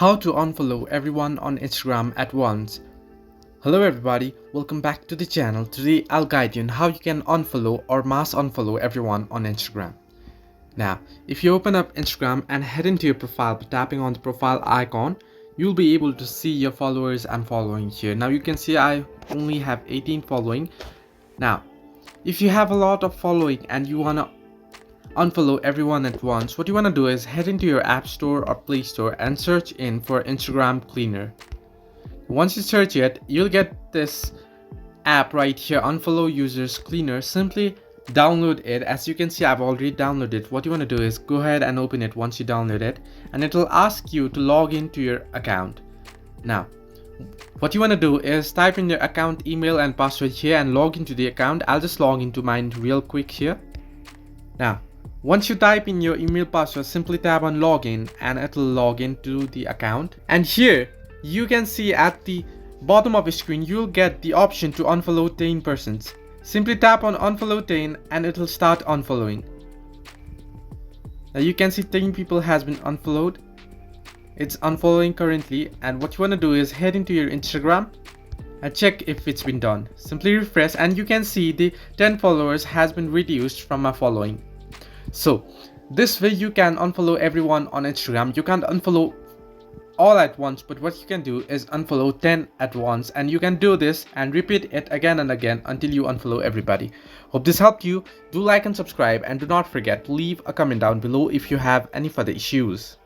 How to unfollow everyone on Instagram at once. Hello everybody, welcome back to the channel. Today I'll guide you on how you can unfollow or mass unfollow everyone on Instagram. Now, if you open up Instagram and head into your profile by tapping on the profile icon, you'll be able to see your followers and following here. Now you can see I only have 18 following. Now, if you have a lot of following and you wanna unfollow everyone at once, what you want to do is head into your app store or play store and search in for Instagram Cleaner. Once you search it, you'll get this app right here, Unfollow Users Cleaner. Simply download it. As you can see, I've already downloaded it. What you want to do is go ahead and open it once you download it, and it will ask you to log into your account. Now, what you want to do is type in your account email and password here and log into the account. I'll just log into mine real quick here. Now, once you type in your email password, simply tap on login and it will log into the account. And here you can see at the bottom of the screen, you'll get the option to unfollow 10 persons. Simply tap on unfollow 10 and it will start unfollowing. Now you can see 10 people has been unfollowed. It's unfollowing currently, and what you want to do is head into your Instagram and check if it's been done. Simply refresh and you can see the 10 followers has been reduced from my following. So this way you can unfollow everyone on Instagram. You can't unfollow all at once, but what you can do is unfollow 10 at once, and you can do this and repeat it again and again until you unfollow everybody. Hope this helped you. Do like and subscribe, and do not forget to leave a comment down below if you have any further issues.